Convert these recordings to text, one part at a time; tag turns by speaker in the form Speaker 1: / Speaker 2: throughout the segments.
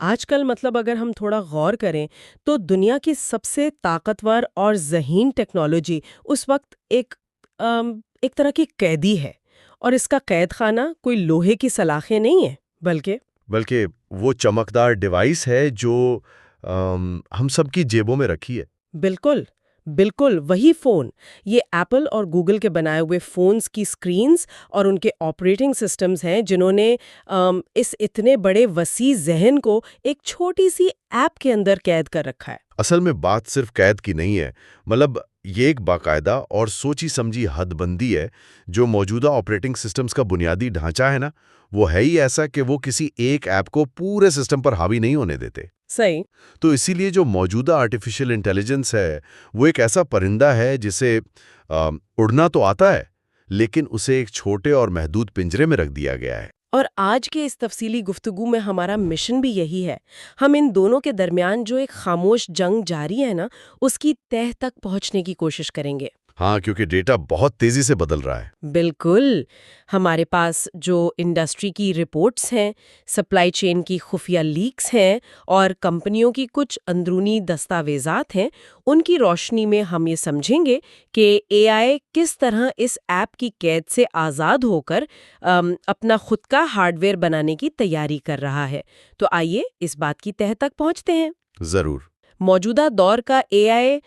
Speaker 1: آج کل مطلب اگر ہم تھوڑا غور کریں تو دنیا کی سب سے طاقتور اور ذہین ٹیکنالوجی اس وقت ایک طرح کی قیدی ہے، اور اس کا قید خانہ کوئی لوہے کی سلاخیں نہیں ہے،
Speaker 2: بلکہ وہ چمکدار ڈیوائس ہے جو ہم سب کی جیبوں میں رکھی ہے۔
Speaker 1: بالکل بالکل وہی فون، یہ ایپل اور گوگل کے بنائے ہوئے فونز کی سکرینز اور ان کے آپریٹنگ سسٹمز ہیں جنہوں نے اس اتنے بڑے وسیع ذہن کو ایک چھوٹی سی ایپ کے اندر قید کر رکھا ہے۔
Speaker 2: اصل میں بات صرف قید کی نہیں ہے، مطلب یہ ایک باقاعدہ اور سوچی سمجھی حد بندی ہے۔ جو موجودہ آپریٹنگ سسٹمز کا بنیادی ڈھانچہ ہے نا، وہ ہے ہی ایسا کہ وہ کسی ایک ایپ کو پورے سسٹم پر حاوی نہیں ہونے دیتے۔
Speaker 1: صحیح۔
Speaker 2: تو اسی لیے جو موجودہ آرٹیفیشل انٹیلیجنس ہے وہ ایک ایسا پرندہ ہے جسے اڑنا تو آتا ہے، لیکن اسے ایک چھوٹے اور محدود پنجرے میں رکھ دیا گیا ہے۔
Speaker 1: اور آج کے اس تفصیلی گفتگو میں ہمارا مشن بھی یہی ہے، ہم ان دونوں کے درمیان جو ایک خاموش جنگ جاری ہے نا، اس کی تہہ تک پہنچنے کی کوشش کریں گے۔
Speaker 2: ہاں، کیونکہ ڈیٹا بہت تیزی سے بدل رہا ہے۔
Speaker 1: بالکل، ہمارے پاس جو انڈسٹری کی رپورٹس ہیں، سپلائی چین کی خفیہ لیکس ہیں اور کمپنیوں کی کچھ اندرونی دستاویزات ہیں، ان کی روشنی میں ہم یہ سمجھیں گے کہ اے آئی کس طرح اس ایپ کی قید سے آزاد ہو کر اپنا خود کا ہارڈ ویئر بنانے کی تیاری کر رہا ہے۔ تو آئیے اس بات کی تہہ تک پہنچتے ہیں۔
Speaker 2: ضرور۔
Speaker 1: موجودہ دور کا اے آئی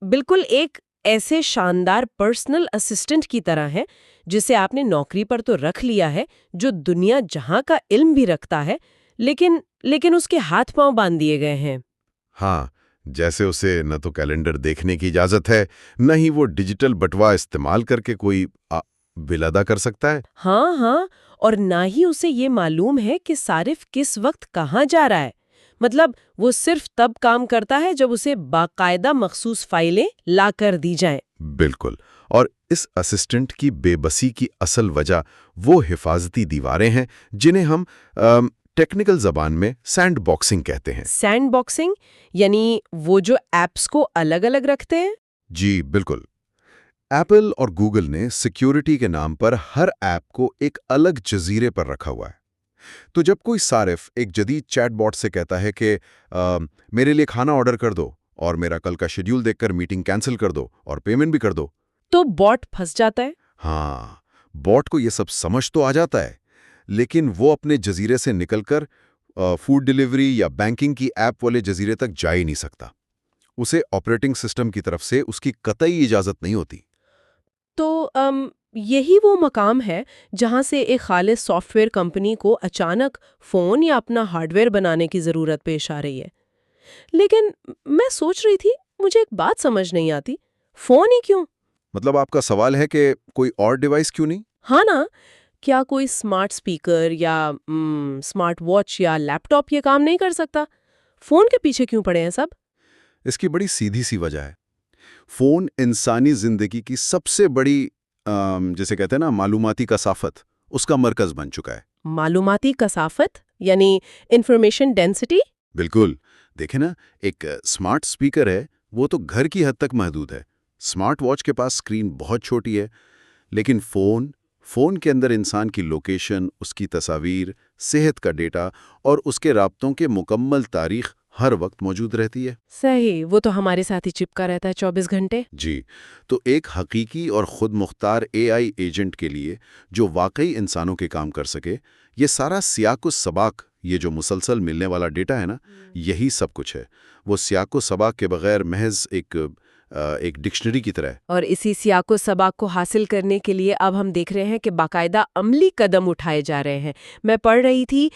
Speaker 1: بالکل ایک ایسے شاندار پرسنل اسسٹنٹ کی طرح ہے جسے آپ نے نوکری پر تو رکھ لیا ہے، جو دنیا جہاں کا علم بھی رکھتا ہے، لیکن اس کے ہاتھ پاؤں باندھ دیے گئے ہیں۔
Speaker 2: ہاں، جیسے اسے نہ تو کیلنڈر دیکھنے کی اجازت ہے، نہ ہی وہ ڈیجیٹل بٹوا استعمال کر کے کوئی بل ادا کر سکتا ہے۔
Speaker 1: ہاں، اور نہ ہی اسے یہ معلوم ہے کہ صارف کس وقت کہاں جا رہا ہے۔ مطلب وہ صرف تب کام کرتا ہے جب اسے باقاعدہ مخصوص فائلیں لا کر دی جائیں۔
Speaker 2: بالکل، اور اس اسسٹنٹ کی بے بسی کی اصل وجہ وہ حفاظتی دیواریں ہیں جنہیں ہم ٹیکنیکل زبان میں سینڈ باکسنگ کہتے ہیں۔
Speaker 1: سینڈ باکسنگ یعنی وہ جو ایپس کو الگ الگ رکھتے ہیں؟
Speaker 2: جی بالکل۔ ایپل اور گوگل نے سیکیورٹی کے نام پر ہر ایپ کو ایک الگ جزیرے پر رکھا ہوا ہے۔ تو جب کوئی صارف ایک جدید چیٹ باٹ سے کہتا ہے کہ میرے لیے کھانا آرڈر کر دو اور میرا کل کا شیڈیول دیکھ کر میٹنگ کینسل کر دو اور پیمنٹ بھی کر دو،
Speaker 1: تو باٹ پھنس جاتا ہے۔
Speaker 2: ہاں، باٹ کو یہ سب سمجھ تو آ جاتا ہے، لیکن وہ اپنے جزیرے سے نکل کر فوڈ ڈیلیوری یا بینکنگ کی ایپ والے جزیرے تک جا ہی نہیں سکتا۔ اسے آپریٹنگ سسٹم کی طرف سے اس کی قطعی اجازت نہیں ہوتی۔
Speaker 1: تو یہی وہ مقام ہے جہاں سے ایک خالص سافٹ ویئر کمپنی کو اچانک فون یا اپنا ہارڈ ویئر بنانے کی ضرورت پیش آ رہی ہے۔ لیکن میں سوچ رہی تھی، مجھے ایک بات سمجھ نہیں آتی، فون ہی کیوں؟
Speaker 2: مطلب آپ کا سوال ہے کہ کوئی اور ڈیوائس کیوں نہیں؟
Speaker 1: ہاں نا، کیا کوئی اسمارٹ اسپیکر یا اسمارٹ واچ یا لیپ ٹاپ یہ کام نہیں کر سکتا؟ فون کے پیچھے کیوں پڑے ہیں سب؟
Speaker 2: اس کی بڑی سیدھی سی وجہ ہے۔ فون انسانی زندگی کی سب سے بڑی جسے کہتے ہیں نا معلوماتی کثافت، اس کا مرکز بن چکا ہے۔
Speaker 1: معلوماتی کثافت یعنی انفارمیشن ڈینسٹی؟
Speaker 2: بالکل، دیکھیں نا، ایک اسمارٹ اسپیکر ہے وہ تو گھر کی حد تک محدود ہے، اسمارٹ واچ کے پاس اسکرین بہت چھوٹی ہے، لیکن فون کے اندر انسان کی لوکیشن، اس کی تصاویر، صحت کا ڈیٹا اور اس کے رابطوں کے مکمل تاریخ ہر وقت موجود رہتی ہے۔
Speaker 1: صحیح، وہ تو ہمارے ساتھ ہی چپکا رہتا ہے 24 گھنٹے۔
Speaker 2: جی، تو ایک حقیقی اور خود مختار اے آئی ایجنٹ کے لیے جو واقعی انسانوں کے کام کر سکے، یہ سارا سیاق و سباق، یہ جو مسلسل ملنے والا ڈیٹا ہے نا، یہی سب کچھ ہے۔ وہ سیاق و سباق کے بغیر محض ایک ڈکشنری کی طرح ہے۔
Speaker 1: اور اسی سیاق و سباق کو حاصل کرنے کے لیے اب ہم دیکھ رہے ہیں کہ باقاعدہ عملی قدم اٹھائے جا رہے ہیں۔ میں پڑھ رہی تھی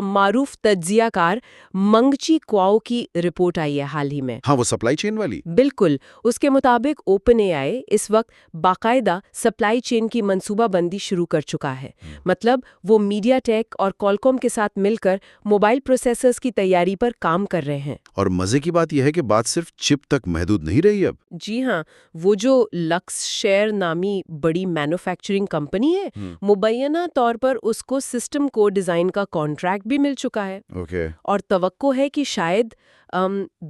Speaker 1: معروف تجزیہ کار منگچی کواؤ کی رپورٹ آئی ہے حال ہی میں۔
Speaker 2: ہاں، وہ سپلائی چین والی۔
Speaker 1: بالکل، اس کے مطابق اوپن اے آئی اس وقت باقاعدہ سپلائی چین کی منصوبہ بندی شروع کر چکا ہے۔ مطلب وہ میڈیا ٹیک اور کالکوم کے ساتھ مل کر موبائل پروسیسرز کی تیاری پر کام کر رہے ہیں۔
Speaker 2: اور مزے کی بات یہ ہے کہ بات صرف چپ تک محدود نہیں رہی ہے۔ گئی اب؟
Speaker 1: جی ہاں، وہ جو لکس شیئر نامی بڑی مینوفیکچرنگ کمپنی ہے، مبینہ طور پر اس کو سسٹم کو ڈیزائن کا کانٹریکٹ بھی مل چکا ہے،
Speaker 2: اوکے.
Speaker 1: اور توقع ہے کہ شاید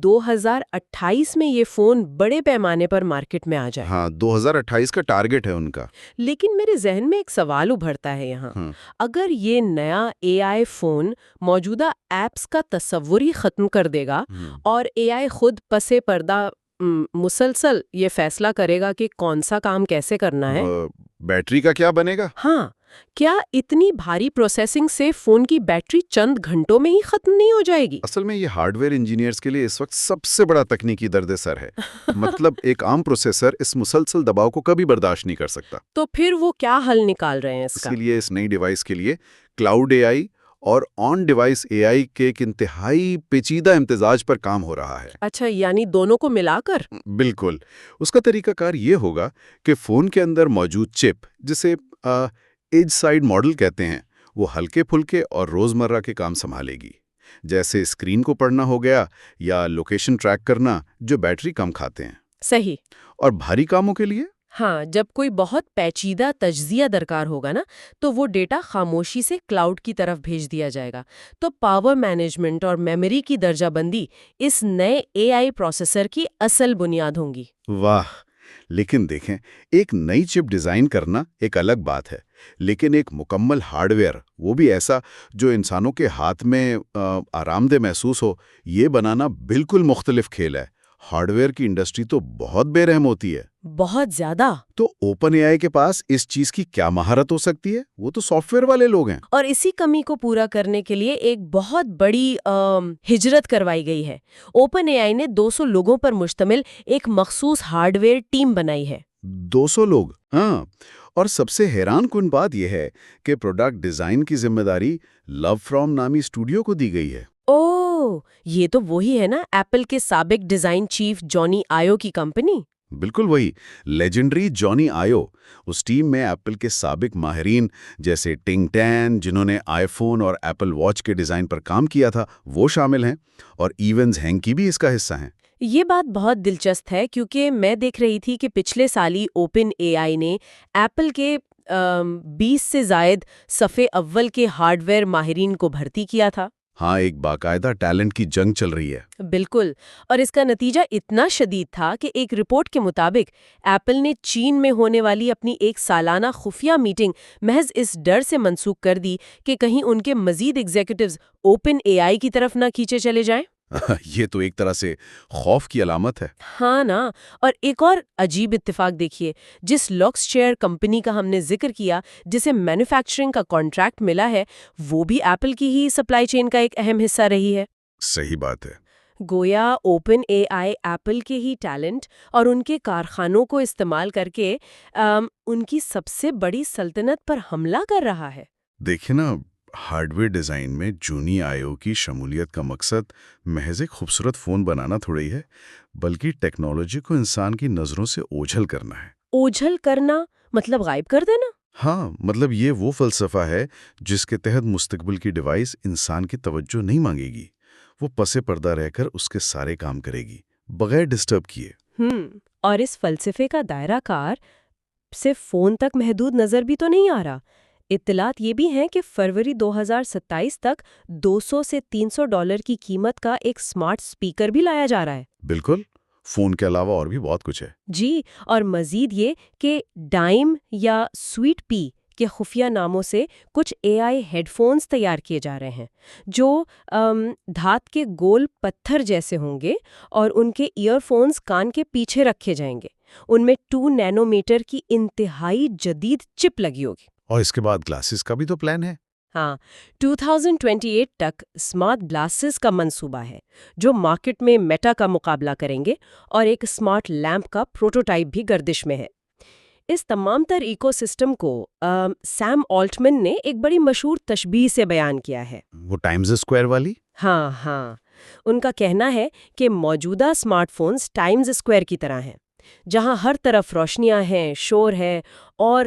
Speaker 1: 2028 میں یہ فون بڑے پیمانے پر مارکیٹ میں آ جائے.
Speaker 2: ہاں، 2028 کا ٹارگٹ ہے ان کا.
Speaker 1: لیکن میرے ذہن میں ایک سوال ابھرتا ہے یہاں. اگر یہ نیا اے آئی فون موجودہ ایپس کا تصور ہی ختم کر دے گا اور اے آئی خود پس پردہ مسلسل یہ فیصلہ کرے گا کہ کون سا کام کیسے کرنا ہے،
Speaker 2: بیٹری کا کیا بنے گا؟
Speaker 1: ہاں، کیا اتنی بھاری پروسیسنگ سے فون کی بیٹری چند گھنٹوں میں ہی ختم نہیں ہو جائے گی؟
Speaker 2: اصل میں یہ ہارڈ ویئر انجینئرز کے لیے اس وقت سب سے بڑا تکنیکی درد سر ہے. مطلب ایک عام پروسیسر اس مسلسل دباؤ کو کبھی برداشت نہیں کر سکتا.
Speaker 1: تو پھر وہ کیا حل نکال رہے ہیں اس کا؟
Speaker 2: اسی لیے اس نئی ڈیوائس کے لیے کلاؤڈ اے آئی اور آن ڈیوائس اے آئی کے ایک انتہائی پیچیدہ امتزاج پر کام ہو رہا ہے.
Speaker 1: اچھا، یعنی دونوں کو ملا کر؟
Speaker 2: بالکل. اس کا طریقہ کار یہ ہوگا کہ فون کے اندر موجود چپ، جسے ایج سائڈ ماڈل کہتے ہیں، وہ ہلکے پھلکے اور روزمرہ کے کام سنبھالے گی، جیسے اسکرین کو پڑھنا ہو گیا یا لوکیشن ٹریک کرنا، جو بیٹری کم کھاتے ہیں.
Speaker 1: صحیح.
Speaker 2: اور بھاری کاموں کے لیے؟
Speaker 1: ہاں، جب کوئی بہت پیچیدہ تجزیہ درکار ہوگا نا، تو وہ ڈیٹا خاموشی سے کلاؤڈ کی طرف بھیج دیا جائے گا. تو پاور مینجمنٹ اور میموری کی درجہ بندی اس نئے اے آئی پروسیسر کی اصل بنیاد ہوں گی.
Speaker 2: واہ. لیکن دیکھیں، ایک نئی چپ ڈیزائن کرنا ایک الگ بات ہے، لیکن ایک مکمل ہارڈ ویئر، وہ بھی ایسا جو انسانوں کے ہاتھ میں آرام دہ محسوس ہو، یہ بنانا بالکل مختلف کھیل ہے. ہارڈ ویئر کی انڈسٹری تو بہت بے رحم ہوتی ہے.
Speaker 1: بہت زیادہ.
Speaker 2: تو اوپن اے آئی کے پاس اس چیز کی کیا مہارت ہو سکتی ہے؟ وہ تو سافٹ ویئر والے لوگ ہیں.
Speaker 1: اور اسی کمی کو پورا کرنے کے لیے ایک بہت بڑی ہجرت کروائی گئی ہے. اوپن اے آئی نے 200 لوگوں پر مشتمل ایک مخصوص ہارڈ ویئر ٹیم بنائی ہے.
Speaker 2: 200 لوگ؟ ہاں. اور سب سے حیران کن بات یہ ہے کہ پروڈکٹ ڈیزائن کی ذمہ داری لو فرام نامی اسٹوڈیو کو دی گئی ہے.
Speaker 1: اوہ، یہ تو وہی ہے نا ایپل کے سابق ڈیزائن چیف جانی آئیو کی کمپنی.
Speaker 2: بالکل وہی لیجنڈری جانی آئیو. اس ٹیم میں ایپل کے سابق ماہرین جیسے ٹنگ ٹین، جنہوں نے آئی فون اور ایپل واچ کے ڈیزائن پر کام کیا تھا، وہ شامل ہیں، اور ایونز ہینکی بھی اس کا حصہ ہیں.
Speaker 1: یہ بات بہت دلچسپ ہے، کیونکہ میں دیکھ رہی تھی کہ پچھلے سال ہی اوپن اے آئی نے ایپل کے 20 سے زائد صفحے اول کے ہارڈ ویئر ماہرین کو بھرتی کیا تھا.
Speaker 2: ہاں، ایک باقاعدہ ٹیلنٹ کی جنگ چل رہی ہے.
Speaker 1: بالکل. اور اس کا نتیجہ اتنا شدید تھا کہ ایک رپورٹ کے مطابق ایپل نے چین میں ہونے والی اپنی ایک سالانہ خفیہ میٹنگ محض اس ڈر سے منسوخ کر دی کہ کہیں ان کے مزید ایگزیکٹوز اوپن اے آئی کی طرف نہ کھینچے چلے جائیں.
Speaker 2: یہ تو ایک طرح سے خوف کی علامت ہے.
Speaker 1: ہاں نا. اور ایک اور عجیب اتفاق دیکھیے، جس لکس شیئر کمپنی کا ہم نے ذکر کیا، جسے مینوفیکچرنگ کا کانٹریکٹ ملا ہے، وہ بھی ایپل کی ہی سپلائی چین کا ایک اہم حصہ رہی ہے.
Speaker 2: صحیح بات ہے.
Speaker 1: گویا اوپن اے آئی ایپل کے ہی ٹیلنٹ اور ان کے کارخانوں کو استعمال کر کے ان کی سب سے بڑی سلطنت پر حملہ کر رہا ہے.
Speaker 2: دیکھیں نا، ہارڈ ویئر ڈیزائن میں جونی آئیو کی شمولیت کا مقصد محض ایک خوبصورت فون بنانا تھوڑی ہے، بلکہ ٹیکنالوجی کو انسان کی نظروں سے اوجھل کرنا ہے.
Speaker 1: اوجھل کرنا مطلب غائب کر دینا؟
Speaker 2: ہاں، مطلب یہ وہ فلسفہ ہے جس کے تحت مستقبل کی ڈیوائس انسان کی توجہ نہیں مانگے گی، وہ پس پردہ رہ کر اس کے سارے کام کرے گی، بغیر ڈسٹرب کیے.
Speaker 1: اور اس فلسفے کا دائرہ کار صرف فون تک محدود نظر بھی تو نہیں آ رہا. اطلاعات یہ بھی ہیں کہ فروری 2027 تک $200 سے $300 کی قیمت کا ایک سمارٹ سپیکر بھی لایا جا رہا ہے.
Speaker 2: بالکل. فون کے علاوہ اور بھی بہت کچھ ہے. جی،
Speaker 1: اور مزید یہ کہ ڈائم یا سویٹ پی کے خفیہ ناموں سے کچھ اے آئی ہیڈ فونز تیار کیے جا رہے ہیں، جو دھات کے گول پتھر جیسے ہوں گے، اور ان کے ایئر فونز کان کے پیچھے رکھے جائیں گے. ان میں 2 نینو میٹر کی انتہائی جدید چپ لگی ہوگی.
Speaker 2: اور اس کے بعد گلاسز کا بھی تو پلان ہے.
Speaker 1: ہاں، 2028 تک اسمارٹ گلاسز کا منصوبہ ہے، جو مارکیٹ میں میٹا کا مقابلہ کریں گے، اور ایک اسمارٹ لیمپ کا پروٹوٹائپ بھی گردش میں ہے. اس تمام تر ایکو سسٹم کو سیم آلٹمن نے ایک بڑی مشہور تشبیہ سے بیان کیا ہے.
Speaker 2: وہ ٹائمز اسکوائر والی؟
Speaker 1: ہاں. ان کا کہنا ہے کہ موجودہ اسمارٹ فونز ٹائمز اسکوائر کی طرح ہیں. جہاں ہر طرف روشنیاں ہیں، شور ہے اور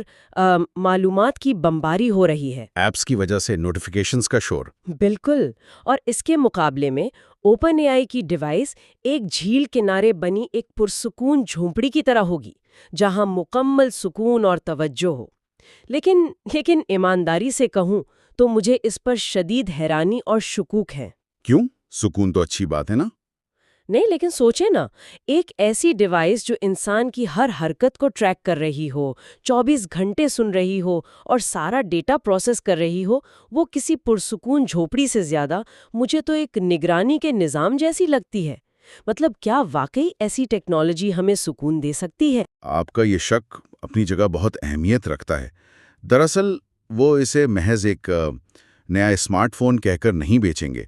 Speaker 1: معلومات کی بمباری ہو رہی ہے۔
Speaker 2: ایپس کی وجہ سے نوٹیفیکیشنز کا شور۔
Speaker 1: بالکل، اور اس کے مقابلے میں اوپن اے آئی کی ڈیوائس ایک جھیل کنارے بنی ایک پرسکون جھونپڑی کی طرح ہوگی، جہاں مکمل سکون اور توجہ ہو۔ لیکن ایمانداری سے کہوں تو مجھے اس پر شدید حیرانی اور شکوک ہے۔
Speaker 2: کیوں؟ سکون تو اچھی بات ہے نا؟
Speaker 1: نہیں، لیکن سوچیں نا، ایک ایسی ڈیوائس جو انسان کی ہر حرکت کو ٹریک کر رہی ہو، 24 گھنٹے سن رہی ہو اور سارا ڈیٹا پروسیس کر رہی ہو، وہ کسی پرسکون جھوپڑی سے زیادہ مجھے تو ایک نگرانی کے نظام جیسی لگتی ہے۔ مطلب کیا واقعی ایسی ٹیکنالوجی ہمیں سکون دے سکتی ہے؟
Speaker 2: آپ کا یہ شک اپنی جگہ بہت اہمیت رکھتا ہے۔ دراصل وہ اسے محض ایک نیا اسمارٹ فون کہہ کر نہیں بیچیں گے۔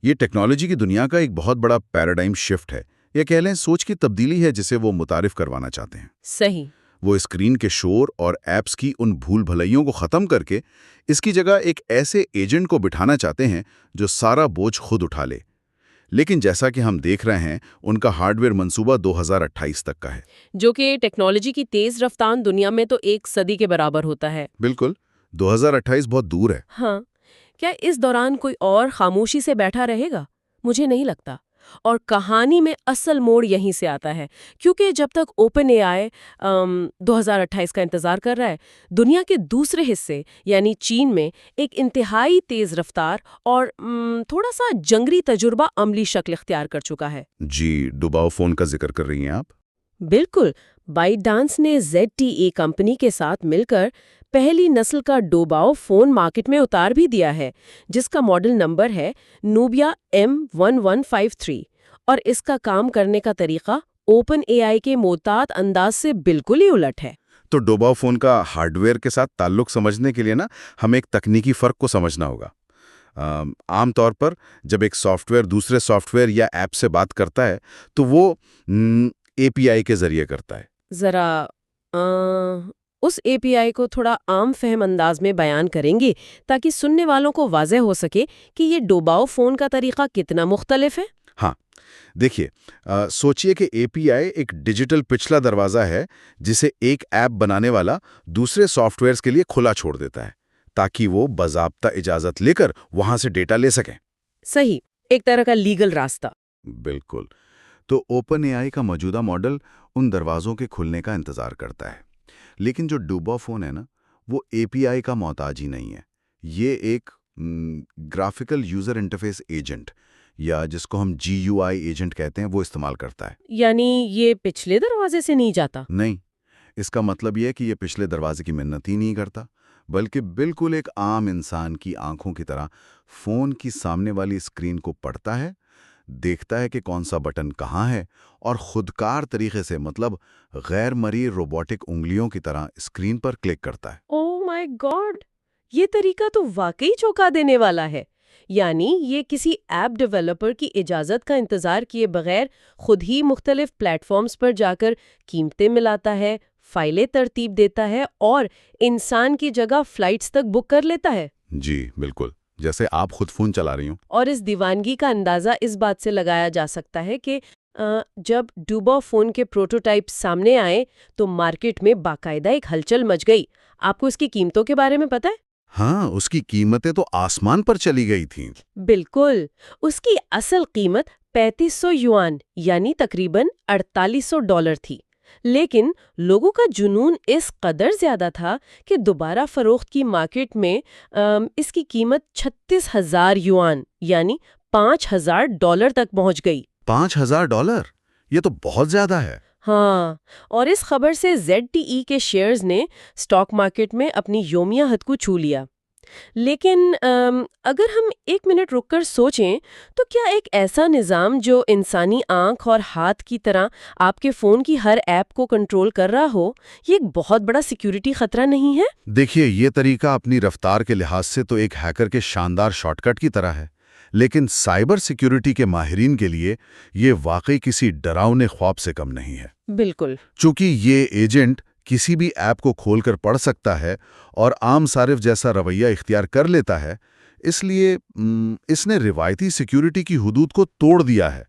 Speaker 2: یہ ٹیکنالوجی کی دنیا کا ایک بہت بڑا پیراڈائم شفٹ ہے، یا کہہ لیں سوچ کی تبدیلی ہے جسے وہ متعارف کروانا چاہتے ہیں۔
Speaker 1: صحیح۔
Speaker 2: وہ اسکرین کے شور اور ایپس کی ان بھول بھلائیوں کو ختم کر کے اس کی جگہ ایک ایسے ایجنٹ کو بٹھانا چاہتے ہیں جو سارا بوجھ خود اٹھا لے۔ لیکن جیسا کہ ہم دیکھ رہے ہیں، ان کا ہارڈ ویئر منصوبہ 2028 تک کا ہے،
Speaker 1: جو کہ ٹیکنالوجی کی تیز رفتار دنیا میں تو ایک صدی کے برابر ہوتا ہے۔
Speaker 2: بالکل 2028 بہت دور ہے۔
Speaker 1: ہاں، کیا اس دوران کوئی اور خاموشی سے بیٹھا رہے گا؟ مجھے نہیں لگتا۔ اور کہانی میں اصل موڑ یہیں سے آتا ہے، کیونکہ جب تک اوپن اے آئی 2028 کا انتظار کر رہا ہے، دنیا کے دوسرے حصے یعنی چین میں ایک انتہائی تیز رفتار اور تھوڑا سا جنگری تجربہ عملی شکل اختیار کر چکا ہے۔
Speaker 2: جی، ڈوباؤ فون کا ذکر کر رہی ہیں آپ؟
Speaker 1: بالکل، بائٹ ڈانس نے ZTE کمپنی کے ساتھ مل کر پہلی نسل کا ڈوباؤ فون مارکیٹ میں اتار بھی دیا ہے، جس کا ماڈل نمبر ہے نوبیا M1153، اور اس کا کام کرنے کا طریقہ اوپن اے آئی کے محتاط انداز سے بالکل ہی الٹ ہے۔
Speaker 2: تو ڈوباؤ فون کا ہارڈ ویئر کے ساتھ تعلق سمجھنے کے لیے ہمیں ایک تکنیکی فرق کو سمجھنا ہوگا۔ عام طور پر جب ایک سافٹ ویئر دوسرے سافٹ ویئر یا ایپ سے بات کرتا ہے تو وہ API کے ذریعے کرتا ہے۔
Speaker 1: ذرا اس API کو تھوڑا عام فہم انداز میں بیان کریں گے تاکہ سننے والوں کو واضح ہو سکے کہ یہ ڈوباؤ فون کا طریقہ کتنا مختلف ہے؟
Speaker 2: ہاں، دیکھیے، سوچئے کہ API ایک ڈیجیٹل پچھلا دروازہ ہے جسے ایک ایپ بنانے والا دوسرے سافٹ ویئرز کے لیے کھلا چھوڑ دیتا ہے تاکہ وہ باضابطہ اجازت لے کر وہاں سے ڈیٹا لے سکیں۔
Speaker 1: صحیح، ایک طرح کا لیگل راستہ۔
Speaker 2: بالکل۔ تو اوپن اے آئی کا موجودہ ماڈل ان دروازوں کے کھلنے کا انتظار کرتا ہے، لیکن جو ڈوباؤ فون ہے وہ API کا محتاج ہی نہیں ہے۔ یہ ایک گرافیکل یوزر انٹرفیس ایجنٹ، یا جس کو ہم GUI ایجنٹ کہتے ہیں، وہ استعمال کرتا ہے۔
Speaker 1: یعنی یہ پچھلے دروازے سے نہیں جاتا؟
Speaker 2: نہیں، اس کا مطلب یہ ہے کہ یہ پچھلے دروازے کی منت ہی نہیں کرتا، بلکہ بالکل ایک عام انسان کی آنکھوں کی طرح فون کی سامنے والی اسکرین کو پڑھتا ہے، دیکھتا ہے کہ کون سا بٹن کہاں ہے، اور خودکار طریقے سے، مطلب غیر مرئی روبوٹک انگلیوں کی طرح اسکرین پر کلک کرتا ہے۔
Speaker 1: اوہ مائی گاڈ، یہ طریقہ تو واقعی چونکا دینے والا ہے۔ یعنی یہ کسی ایپ ڈیولپر کی اجازت کا انتظار کیے بغیر خود ہی مختلف پلیٹ فارمز پر جا کر قیمتیں ملاتا ہے، فائلیں ترتیب دیتا ہے اور انسان کی جگہ فلائٹس تک بک کر لیتا ہے۔
Speaker 2: جی بالکل، جیسے آپ خود فون چلا رہی ہوں۔
Speaker 1: اور اس دیوانگی کا اندازہ اس بات سے لگایا جا سکتا ہے کہ جب ڈوباؤ فون کے پروٹوٹائپ سامنے آئے تو مارکیٹ میں باقاعدہ ایک ہلچل مچ گئی۔ آپ کو اس کی قیمتوں کے بارے میں پتہ ہے؟
Speaker 2: ہاں، اس کی قیمتیں تو آسمان پر چلی گئی تھیں۔
Speaker 1: بالکل، اس کی اصل قیمت 3500 یوان یعنی تقریباً $4800 تھی، لیکن لوگوں کا جنون اس قدر زیادہ تھا کہ دوبارہ فروخت کی مارکیٹ میں اس کی قیمت 36,000 یوان یعنی $5,000 تک پہنچ گئی۔
Speaker 2: $5,000؟ یہ تو بہت زیادہ ہے۔
Speaker 1: ہاں، اور اس خبر سے ZTE کے شیئرز نے سٹاک مارکیٹ میں اپنی یومیہ حد کو چھو لیا۔ لیکن اگر ہم ایک منٹ رک کر سوچیں تو کیا ایک ایسا نظام جو انسانی آنکھ اور ہاتھ کی طرح آپ کے فون کی ہر ایپ کو کنٹرول کر رہا ہو، یہ ایک بہت بڑا سیکیورٹی خطرہ نہیں ہے؟
Speaker 2: دیکھیے، یہ طریقہ اپنی رفتار کے لحاظ سے تو ایک ہیکر کے شاندار شارٹ کٹ کی طرح ہے، لیکن سائبر سیکیورٹی کے ماہرین کے لیے یہ واقعی کسی ڈراؤنے خواب سے کم نہیں ہے۔
Speaker 1: بالکل۔
Speaker 2: چونکہ یہ ایجنٹ کسی بھی ایپ کو کھول کر پڑھ سکتا ہے اور عام صارف جیسا رویہ اختیار کر لیتا ہے، اس لیے اس نے روایتی سیکیورٹی کی حدود کو توڑ دیا ہے،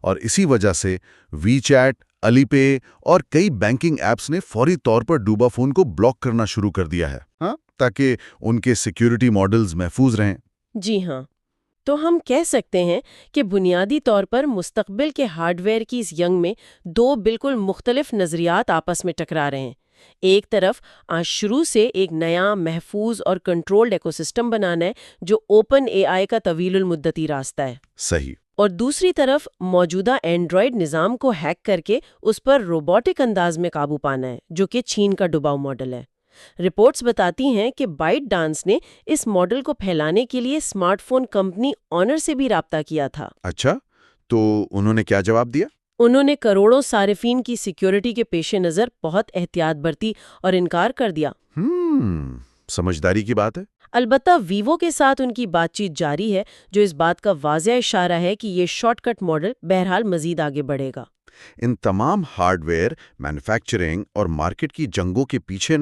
Speaker 2: اور اسی وجہ سے وی چیٹ، علی پے اور کئی بینکنگ ایپس نے فوری طور پر ڈوبا فون کو بلاک کرنا شروع کر دیا ہے، ہاں، تاکہ ان کے سیکیورٹی ماڈلز محفوظ رہیں۔
Speaker 1: جی ہاں، تو ہم کہہ سکتے ہیں کہ بنیادی طور پر مستقبل کے ہارڈ ویئر کی اس جنگ میں دو بالکل مختلف نظریات آپس میں ٹکرا رہے ہیں۔ ایک طرف شروع سے ایک نیا محفوظ اور کنٹرولڈ ایکوسسٹم بنانا ہے جو اوپن اے آئی کا طویل المدتی راستہ ہے،
Speaker 2: صحیح۔
Speaker 1: اور دوسری طرف موجودہ اینڈرائیڈ نظام کو ہیک کر کے اس پر روبوٹک انداز میں قابو پانا ہے، جو کہ چین کا ڈباؤ ماڈل ہے۔ رپورٹس بتاتی ہیں کہ بائٹ ڈانس نے اس ماڈل کو پھیلانے کے لیے اسمارٹ فون کمپنی آنر سے بھی رابطہ کیا تھا۔
Speaker 2: اچھا، تو انہوں نے کیا جواب دیا؟
Speaker 1: انہوں نے کروڑوں صارفین کی سیکیورٹی کے پیش نظر بہت احتیاط برتی اور انکار کر دیا۔
Speaker 2: سمجھداری کی بات ہے۔
Speaker 1: البتہ ویوو کے ساتھ ان کی بات چیت جاری ہے، جو اس بات کا واضح اشارہ ہے کہ یہ شارٹ کٹ ماڈل بہرحال مزید آگے بڑھے گا۔
Speaker 2: ان تمام ہارڈ ویئر، مینوفیکچرنگ اور مارکیٹ کی جنگوں کے پیچھے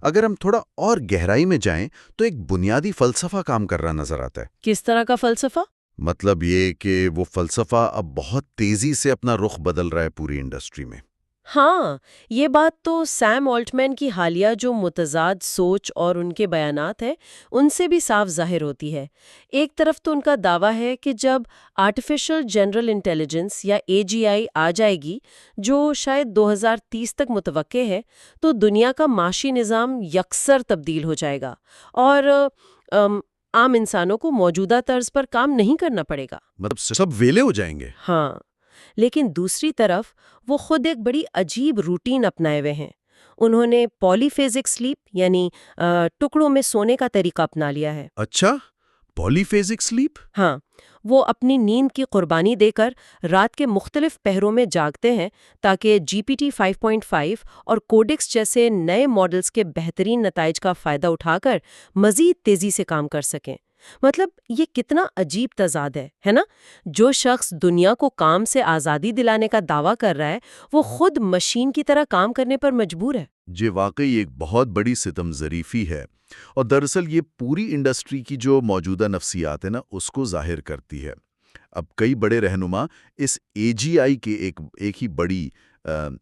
Speaker 2: اگر ہم تھوڑا اور گہرائی میں جائیں تو ایک بنیادی فلسفہ کام کر رہا نظر آتا ہے۔
Speaker 1: کس طرح کا فلسفہ؟
Speaker 2: مطلب یہ کہ وہ فلسفہ اب بہت تیزی سے اپنا رخ بدل رہا ہے پوری انڈسٹری میں۔
Speaker 1: ہاں، یہ بات تو سیم آلٹمین کی حالیہ جو متضاد سوچ اور ان کے بیانات ہیں ان سے بھی صاف ظاہر ہوتی ہے۔ ایک طرف تو ان کا دعویٰ ہے کہ جب آرٹیفیشل جنرل انٹیلیجنس یا AGI آ جائے گی، جو شاید 2030 تک متوقع ہے، تو دنیا کا معاشی نظام یکسر تبدیل ہو جائے گا اور عام انسانوں کو موجودہ طرز پر کام نہیں کرنا پڑے گا۔
Speaker 2: مطلب سب ویلے ہو جائیں گے۔
Speaker 1: ہاں، لیکن دوسری طرف وہ خود ایک بڑی عجیب روٹین اپنائے ہوئے ہیں۔ انہوں نے پالی فیزک سلیپ یعنی ٹکڑوں میں سونے کا طریقہ اپنا لیا ہے۔
Speaker 2: اچھا، پالی فیزک سلیپ؟
Speaker 1: ہاں، وہ اپنی نیند کی قربانی دے کر رات کے مختلف پہروں میں جاگتے ہیں تاکہ GPT 5.5 اور کوڈکس جیسے نئے ماڈلز کے بہترین نتائج کا فائدہ اٹھا کر مزید تیزی سے کام کر سکیں۔ مطلب یہ کتنا عجیب تضاد ہے نا؟ جو شخص دنیا کو کام سے آزادی دلانے کا دعویٰ کر رہا ہے وہ خود مشین کی طرح کام کرنے پر مجبور ہے۔
Speaker 2: یہ واقعی ایک بہت بڑی ستم ظریفی ہے، اور دراصل یہ پوری انڈسٹری کی جو موجودہ نفسیات ہے اس کو ظاہر کرتی ہے۔ اب کئی بڑے رہنما اس AGI کے ایک ہی بڑی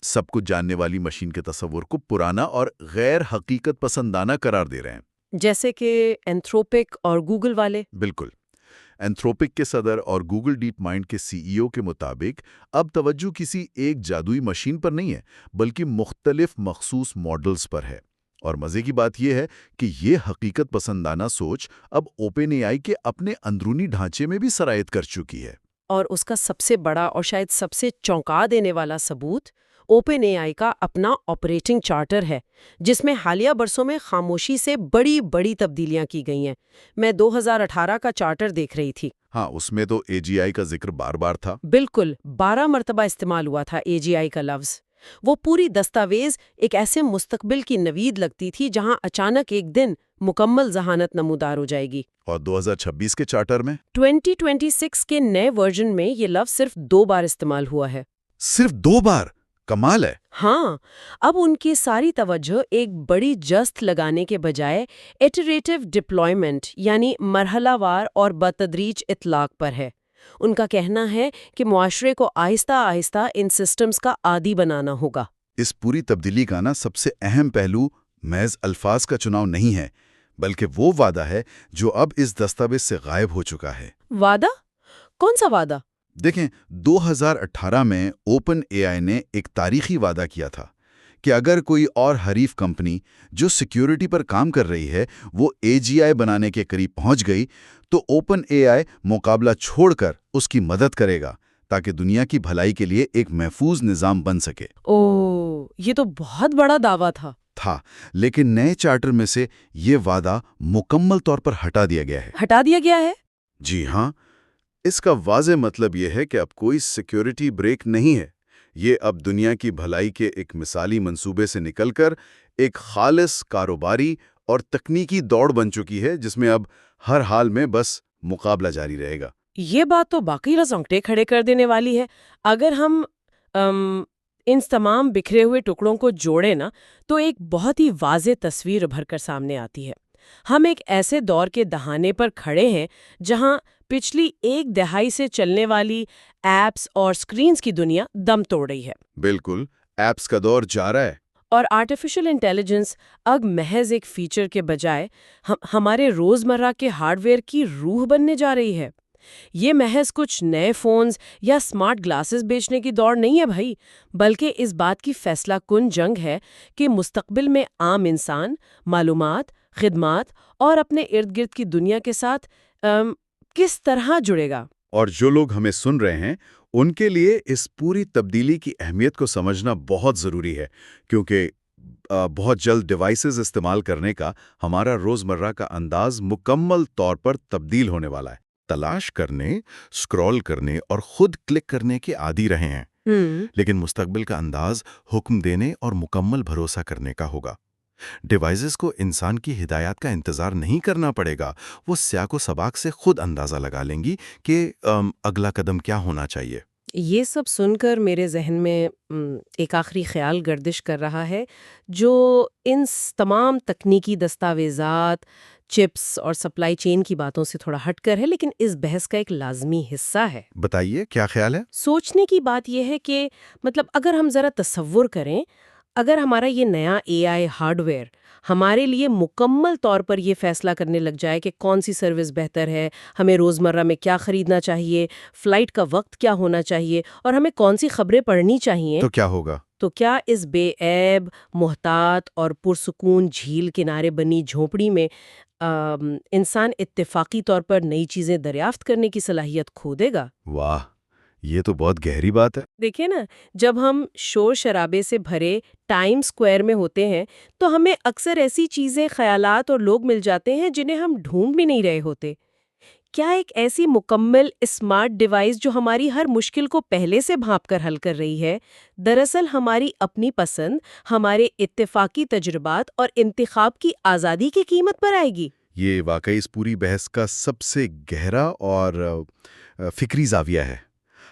Speaker 2: سب کچھ جاننے والی مشین کے تصور کو پرانا اور غیر حقیقت پسندانہ قرار دے رہے ہیں،
Speaker 1: جیسے کہ اینتھروپک اور گوگل والے۔
Speaker 2: بالکل۔ اینتھروپک کے صدر اور گوگل ڈیپ مائنڈ کے CEO کے مطابق اب توجہ کسی ایک جادوئی مشین پر نہیں ہے بلکہ مختلف مخصوص ماڈلز پر ہے۔ اور مزے کی بات یہ ہے کہ یہ حقیقت پسندانہ سوچ اب اوپن AI کے اپنے اندرونی ڈھانچے میں بھی سرایت کر چکی ہے۔
Speaker 1: اور اس کا سب سے بڑا اور شاید سب سے چونکا دینے والا ثبوت اوپن AI کا اپنا آپریٹنگ چارٹر ہے، جس میں حالیہ برسوں میں خاموشی سے بڑی بڑی تبدیلیاں کی گئی ہیں۔ میں 2018 کا چارٹر دیکھ رہی تھی۔
Speaker 2: ہاں، اس میں تو AGI کا ذکر بار بار تھا۔
Speaker 1: بالکل، 12 مرتبہ استعمال ہوا تھا AGI کا لفظ۔ وہ پوری دستاویز ایک ایسے مستقبل کی نوید لگتی تھی جہاں اچانک ایک دن مکمل ذہانت نمودار ہو جائے گی۔
Speaker 2: اور 2026 کے چارٹر میں
Speaker 1: 2026 کے نئے ورژن میں یہ لفظ صرف 2 بار استعمال ہوا ہے۔
Speaker 2: صرف 2 بار؟ کمال ہے۔
Speaker 1: ہاں، اب ان کی ساری توجہ ایک بڑی جست لگانے کے بجائے ایٹریٹو ڈپلائمنٹ یعنی مرحلہ وار اور بتدریج اطلاق پر ہے۔ ان کا کہنا ہے کہ معاشرے کو آہستہ آہستہ ان سسٹمز کا عادی بنانا ہوگا۔
Speaker 2: اس پوری تبدیلی کا سب سے اہم پہلو محض الفاظ کا چناؤ نہیں ہے، بلکہ وہ وعدہ ہے جو اب اس دستاویز سے غائب ہو چکا ہے۔
Speaker 1: وعدہ؟ کون سا وعدہ؟
Speaker 2: دیکھیں، 2018 میں اوپن AI نے ایک تاریخی وعدہ کیا تھا کہ اگر کوئی اور حریف کمپنی جو سیکیورٹی پر کام کر رہی ہے وہ AGI بنانے کے قریب پہنچ گئی تو اوپن AI مقابلہ چھوڑ کر اس کی مدد کرے گا تاکہ دنیا کی بھلائی کے لیے ایک محفوظ نظام بن سکے۔
Speaker 1: یہ تو بہت بڑا دعویٰ تھا۔
Speaker 2: لیکن نئے چارٹر میں سے یہ وعدہ مکمل طور پر ہٹا دیا گیا ہے۔
Speaker 1: ہٹا دیا گیا ہے؟
Speaker 2: جی ہاں، اس کا واضح مطلب یہ ہے کہ اب کوئی سیکیورٹی بریک نہیں ہے۔ یہ اب دنیا کی بھلائی کے ایک مثالی منصوبے سے نکل کر ایک خالص کاروباری اور تکنیکی دوڑ بن چکی ہے جس میں اب ہر حال میں بس مقابلہ جاری رہے گا۔
Speaker 1: یہ بات تو باقی رونگٹے کھڑے کر دینے والی ہے۔ اگر ہم ان تمام بکھرے ہوئے ٹکڑوں کو جوڑیں تو ایک بہت ہی واضح تصویر ابھر کر سامنے آتی ہے۔ ہم ایک ایسے دور کے دہانے پر کھڑے ہیں جہاں پچھلی ایک دہائی سے چلنے والی ایپس اور اسکرینز کی دنیا دم توڑ رہی ہے،
Speaker 2: بالکل، ایپس کا دور جا رہا ہے۔
Speaker 1: اور آرٹیفیشل انٹیلیجنس اب محض ایک فیچر کے بجائے ہمارے روزمرہ کے ہارڈ ویئر کی روح بننے جا رہی ہے۔ یہ محض کچھ نئے فونز یا اسمارٹ گلاسز بیچنے کی دوڑ نہیں ہے بھائی، بلکہ اس بات کی فیصلہ کن جنگ ہے کہ مستقبل میں عام انسان معلومات، خدمات اور اپنے ارد گرد کی دنیا کے ساتھ کس طرح جڑے گا۔
Speaker 2: اور جو لوگ ہمیں سن رہے ہیں ان کے لیے اس پوری تبدیلی کی اہمیت کو سمجھنا بہت ضروری ہے، کیونکہ بہت جلد ڈیوائسز استعمال کرنے کا ہمارا روزمرہ کا انداز مکمل طور پر تبدیل ہونے والا ہے۔ تلاش کرنے، اسکرول کرنے اور خود کلک کرنے کے عادی رہے ہیں، لیکن مستقبل کا انداز حکم دینے اور مکمل بھروسہ کرنے کا ہوگا۔ ڈیوائسز کو انسان کی ہدایات کا انتظار نہیں کرنا پڑے گا، وہ سیاق و سباق سے خود اندازہ لگا لیں گی کہ اگلا قدم کیا ہونا چاہیے۔
Speaker 1: یہ سب سن کر میرے ذہن میں ایک آخری خیال گردش کر رہا ہے جو ان تمام تکنیکی دستاویزات، چپس اور سپلائی چین کی باتوں سے تھوڑا ہٹ کر ہے، لیکن اس بحث کا ایک لازمی حصہ ہے۔
Speaker 2: بتائیے کیا خیال ہے؟
Speaker 1: سوچنے کی بات یہ ہے کہ اگر ہم ذرا تصور کریں، اگر ہمارا یہ نیا اے آئی ہارڈ ویئر ہمارے لیے مکمل طور پر یہ فیصلہ کرنے لگ جائے کہ کون سی سروس بہتر ہے، ہمیں روزمرہ میں کیا خریدنا چاہیے، فلائٹ کا وقت کیا ہونا چاہیے اور ہمیں کون سی خبریں پڑھنی چاہیے،
Speaker 2: تو کیا ہوگا؟
Speaker 1: تو کیا اس بے عیب، محتاط اور پرسکون جھیل کنارے بنی جھونپڑی میں انسان اتفاقی طور پر نئی چیزیں دریافت کرنے کی صلاحیت کھو دے گا؟
Speaker 2: واہ، یہ تو بہت گہری بات ہے۔
Speaker 1: دیکھیں نا، جب ہم شور شرابے سے بھرے ٹائم سکوائر میں ہوتے ہیں تو ہمیں اکثر ایسی چیزیں، خیالات اور لوگ مل جاتے ہیں جنہیں ہم ڈھونڈ بھی نہیں رہے ہوتے۔ کیا ایک ایسی مکمل اسمارٹ ڈیوائس جو ہماری ہر مشکل کو پہلے سے بھانپ کر حل کر رہی ہے، دراصل ہماری اپنی پسند، ہمارے اتفاقی تجربات اور انتخاب کی آزادی کی قیمت پر آئے گی؟
Speaker 2: یہ واقعی اس پوری بحث کا سب سے گہرا اور فکری زاویہ ہے۔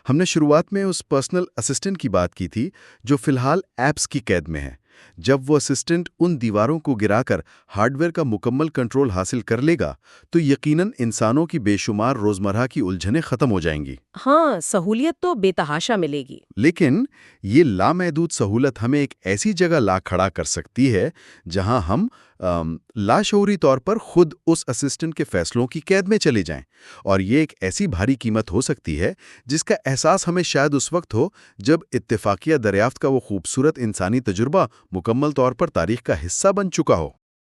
Speaker 2: ہم نے شروعات میں اس پرسنل اسسٹنٹ کی بات کی تھی جو فی الحال ایپس کی قید میں ہے۔ جب وہ اسسٹنٹ ان دیواروں کو گرا کر ہارڈ ویئر کا مکمل کنٹرول حاصل کر لے گا تو یقیناً انسانوں کی بے شمار روزمرہ کی الجھنیں ختم ہو جائیں گی۔
Speaker 1: ہاں، سہولیت تو بے تحاشا ملے گی،
Speaker 2: لیکن یہ لامحدود سہولت ہمیں ایک ایسی جگہ لا کھڑا کر سکتی ہے جہاں ہم لاشعوری طور پر خود اس اسسٹنٹ کے فیصلوں کی قید میں چلے جائیں، اور یہ ایک ایسی بھاری قیمت ہو سکتی ہے جس کا احساس ہمیں شاید اس وقت ہو جب اتفاقیہ دریافت کا وہ خوبصورت انسانی تجربہ مکمل طور پر تاریخ کا حصہ بن چکا ہو۔